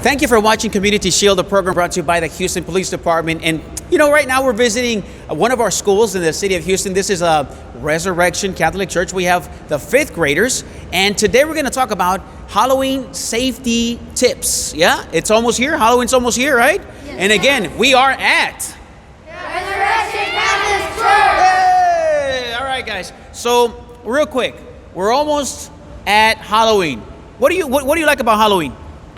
Thank you for watching Community Shield, a program brought to you by the Houston Police Department. And right now we're visiting one of our schools in the city of Houston. This is a Resurrection Catholic Church. We have the 5th graders, and today we're going to talk about Halloween safety tips. Yeah, it's almost here. Halloween's almost here, right? Yes. And again, we are at Resurrection Catholic Church. Hey! All right, guys. So real quick, we're almost at Halloween. What do you like about Halloween?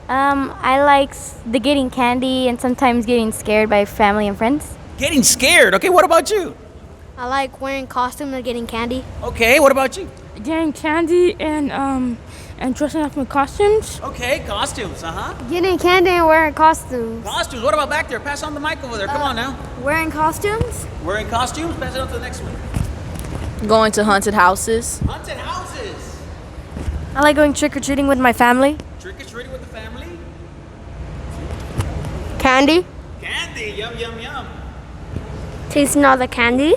I like the getting candy and sometimes getting scared by family and friends. Getting scared. Okay, what about you? I like wearing costumes and getting candy. Okay, what about you? Getting candy and dressing up in costumes. Okay, costumes, Getting candy and wearing costumes. Costumes. What about back there? Pass on the mic over there. Come on now. Wearing costumes? Wearing costumes? Pass it on to the next one. Going to haunted houses. Haunted houses. I like going trick-or-treating with my family. Trick-or-treating with the family. Candy? Candy. Yum, yum, yum. Tasting all the candy.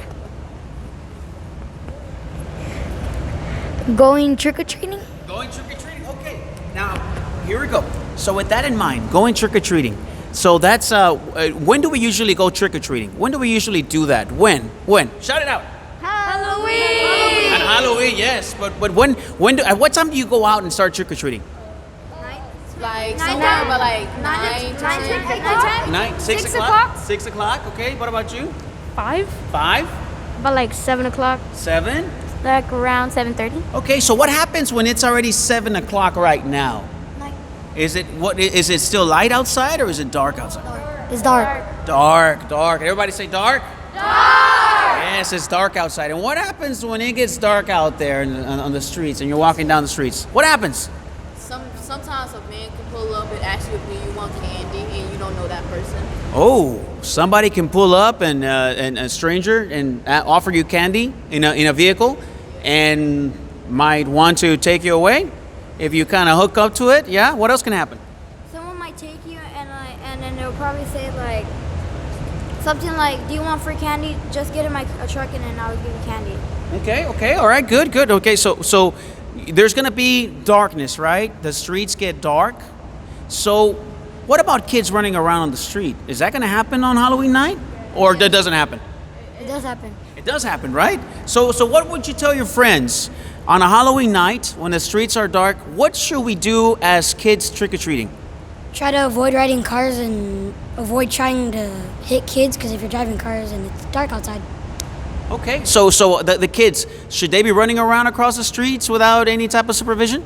Going trick-or-treating? Going trick-or-treating. Okay. Now, here we go. So with that in mind, going trick-or-treating. So that's, when do we usually go trick-or-treating? When do we usually do that? When? Shout it out. Halloween! At Halloween, yes. But at what time do you go out and start trick-or-treating? Like somewhere about like 9 to 10. 6 o'clock? 6 o'clock, okay. What about you? 5. 5? About like 7 o'clock. 7? Like around 7:30. Okay, so what happens when it's already 7 o'clock right now? Is it still light outside or is it dark outside? It's dark. Dark. Everybody say dark? Dark! Yes, it's dark outside. And what happens when it gets dark out there on the streets and you're walking down the streets? What happens? Sometimes a man can pull up and ask you if you want candy and you don't know that person. Oh, somebody can pull up and a stranger and offer you candy in a vehicle and might want to take you away if you kind of hook up to it. Yeah, what else can happen? Someone might take you and then they'll probably say like something like, "Do you want free candy? Just get in my truck and then I'll give you candy." Okay, all right, good. Okay, so there's gonna be darkness, right? The streets get dark. So what about kids running around on the street? Is that gonna happen on Halloween night? Or that doesn't happen? It does happen. It does happen, right? So what would you tell your friends on a Halloween night when the streets are dark? What should we do as kids trick-or-treating? Try to avoid riding cars and avoid trying to hit kids, because if you're driving cars and it's dark outside. Okay, so the kids, should they be running around across the streets without any type of supervision?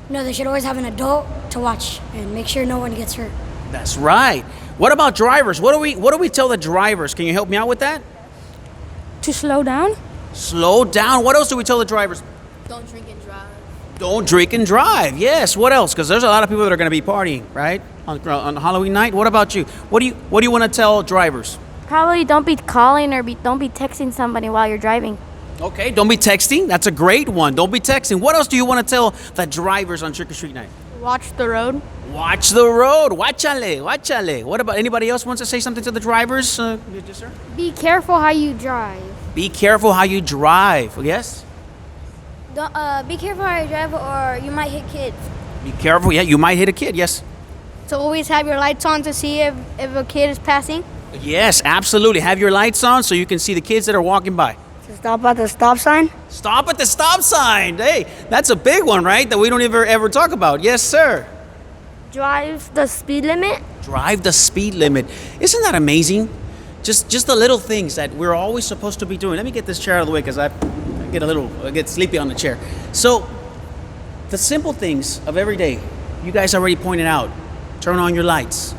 No, they should always have an adult to watch and make sure no one gets hurt. That's right. What about drivers? What do we tell the drivers? Can you help me out with that? To slow down. Slow down. What else do we tell the drivers? Don't drink and drive. Don't drink and drive. Yes. What else? Because there's a lot of people that are going to be partying, right? On Halloween night. What about you? What do you want to tell drivers? Probably don't be calling or don't be texting somebody while you're driving. Okay, don't be texting. That's a great one. Don't be texting. What else do you want to tell the drivers on trick-or-treat night? Watch the road. Watch the road. Guáchale. What about anybody else wants to say something to the drivers? Yes, sir. Be careful how you drive. Be careful how you drive. Yes? Be careful how you drive or you might hit kids. Be careful. Yeah, you might hit a kid. Yes. So always have your lights on to see if a kid is passing. Yes, absolutely. Have your lights on so you can see the kids that are walking by. To stop at the stop sign? Stop at the stop sign. Hey, that's a big one, right? That we don't ever talk about. Yes, sir. Drive the speed limit. Drive the speed limit. Isn't that amazing? Just the little things that we're always supposed to be doing. Let me get this chair out of the way because I get sleepy on the chair. So, the simple things of every day, you guys already pointed out. Turn on your lights.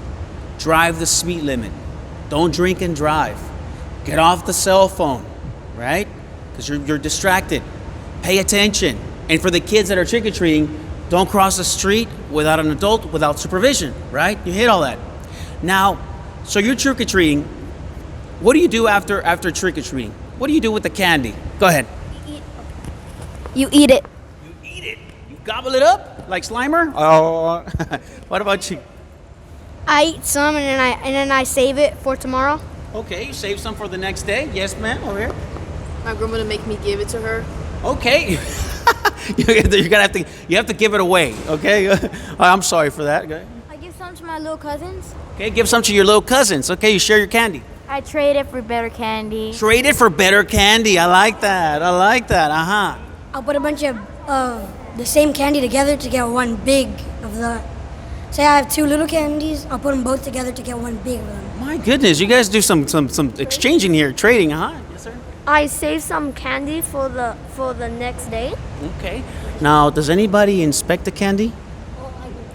Drive the speed limit. Don't drink and drive. Get off the cell phone, right? Because you're distracted. Pay attention. And for the kids that are trick-or-treating, don't cross the street without an adult, without supervision, right? You hit all that. Now, so you're trick-or-treating. What do you do after trick-or-treating? What do you do with the candy? Go ahead. You eat it. You eat it. You gobble it up like Slimer? Oh. What about you? I eat some and then I save it for tomorrow. Okay, you save some for the next day. Yes, ma'am, over here. My grandmother make me give it to her. Okay. You have to give it away, okay? I'm sorry for that. Go ahead. I give some some to my little cousins. Okay, give some to your little cousins. Okay, you share your candy. I trade it for better candy. Trade it for better candy. I like that. I like that. Uh-huh. I'll put a bunch of the same candy together to get one big of the. Say I have two little candies, I'll put them both together to get one big one. My goodness, you guys do some exchanging here, trading, huh? Yes, sir. I save some candy for the next day. Okay. Now, does anybody inspect the candy?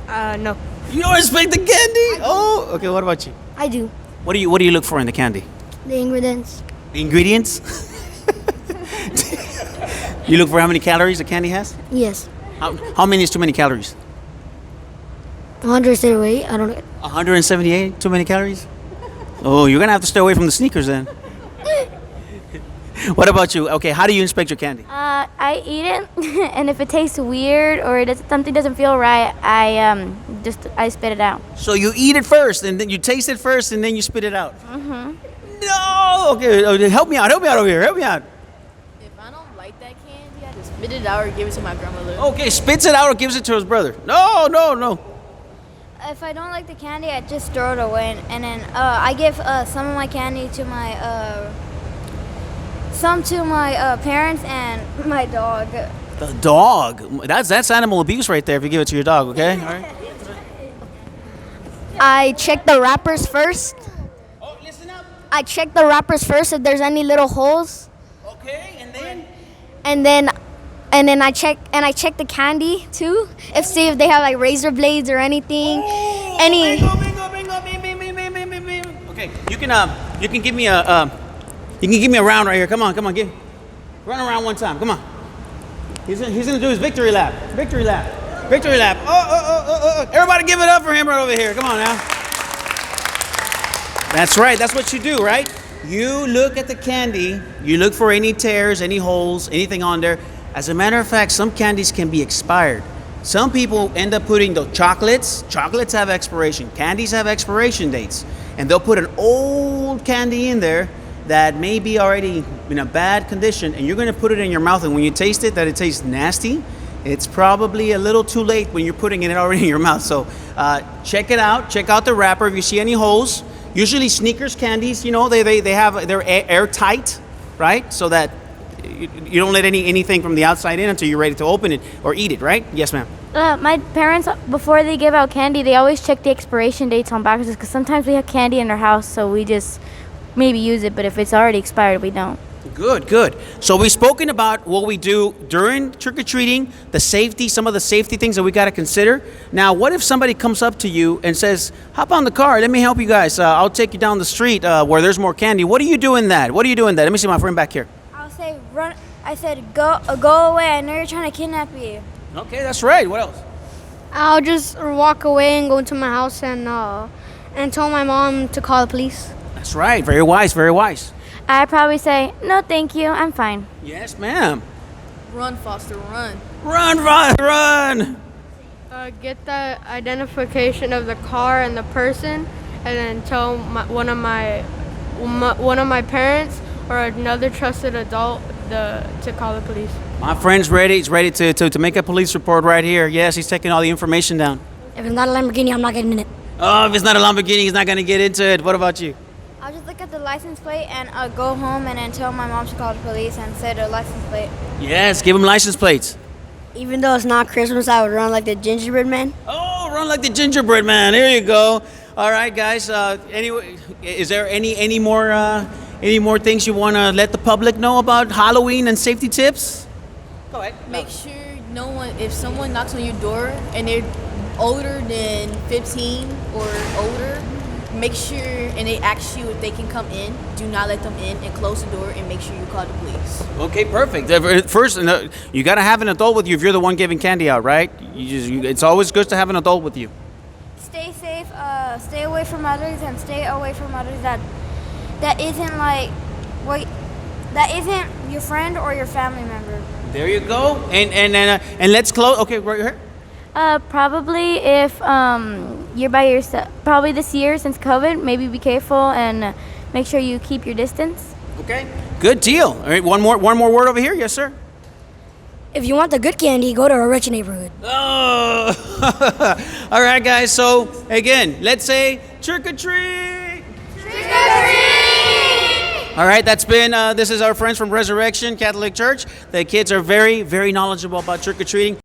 No. You don't inspect the candy? Oh, okay. What about you? I do. What do you look for in the candy? The ingredients. The ingredients? You look for how many calories the candy has? Yes. How many is too many calories? 178. I don't know. 178? Too many calories? Oh, you're gonna have to stay away from the sneakers then. What about you? Okay, how do you inspect your candy? I eat it, and if it tastes weird or something doesn't feel right, I spit it out. So you eat it first, and then you taste it first, and then you spit it out. Mm-hmm. No. Okay, help me out over here. Help me out. If I don't like that candy, I just spit it out or give it to my grandmother. Okay, spits it out or gives it to his brother. No. If I don't like the candy, I just throw it away, and then I give some of my candy to my some to my parents and my dog. The dog. That's animal abuse right there. If you give it to your dog, okay? All right. I check the wrappers first. Oh, listen up. I check the wrappers first if there's any little holes, Okay, and then. and then I check the candy too. See if they have like razor blades or anything. Oh, Any. Bingo. Bing. Okay, you can give me a round right here. Come on, run around one time. Come on. He's gonna do his victory lap. Oh. Everybody give it up for him right over here. Come on now. That's right. That's what you do, right? You look at the candy. You look for any tears, any holes, anything on there. As a matter of fact, some candies can be expired. Some people end up putting the chocolates. Chocolates have expiration. Candies have expiration dates. And they'll put an old candy in there that may be already in a bad condition, and you're going to put it in your mouth, and when you taste it, that it tastes nasty, it's probably a little too late when you're putting it already in your mouth. So check it out. Check out the wrapper. If you see any holes, usually Snickers candies, they're airtight, right? So that you don't let anything from the outside in until you're ready to open it or eat it, right? Yes, ma'am. My parents, before they give out candy, they always check the expiration dates on boxes because sometimes we have candy in our house, so we just maybe use it, but if it's already expired, we don't. Good. So we've spoken about what we do during trick-or-treating, the safety, some of the safety things that we got to consider. Now, what if somebody comes up to you and says, hop on the car, let me help you guys. I'll take you down the street where there's more candy. What do you do in that? Let me see my friend back here. I'll say run. I said go away. I know you're trying to kidnap me. Okay, that's right. What else? I'll just walk away and go into my house and tell my mom to call the police. That's right. Very wise. I probably say, no, thank you, I'm fine. Yes, ma'am. Run, Foster, run. Run! Get the identification of the car and the person, and then tell one of my parents or another trusted adult to call the police. My friend's ready. He's ready to make a police report right here. Yes, he's taking all the information down. If it's not a Lamborghini, I'm not getting in it. Oh, if it's not a Lamborghini, he's not going to get into it. What about you? I'll just look at the license plate and go home and then tell my mom to call the police and say the license plate. Yes, give him license plates. Even though it's not Christmas, I would run like the gingerbread man. Oh, run like the gingerbread man. Here you go. All right, guys. Anyway, is there any more things you want to let the public know about Halloween and safety tips? Go ahead. Make sure if someone knocks on your door and they're older than 15 or older, make sure, and they ask you if they can come in, do not let them in and close the door and make sure you call the police. Okay, perfect. First, you got to have an adult with you if you're the one giving candy out, right? It's always good to have an adult with you. Stay safe, stay away from others, and stay away from others that isn't your friend or your family member. There you go. And let's close. Okay, right here. Probably if you're by yourself, probably this year since COVID, maybe be careful and make sure you keep your distance. Okay. Good deal. All right, one more word over here. Yes, sir. if you want the good candy, go to a rich neighborhood. Oh, all right, guys. So again, let's say trick or treat. Trick or treat. All right, that's been. This is our friends from Resurrection Catholic Church. The kids are very, very knowledgeable about trick or treating.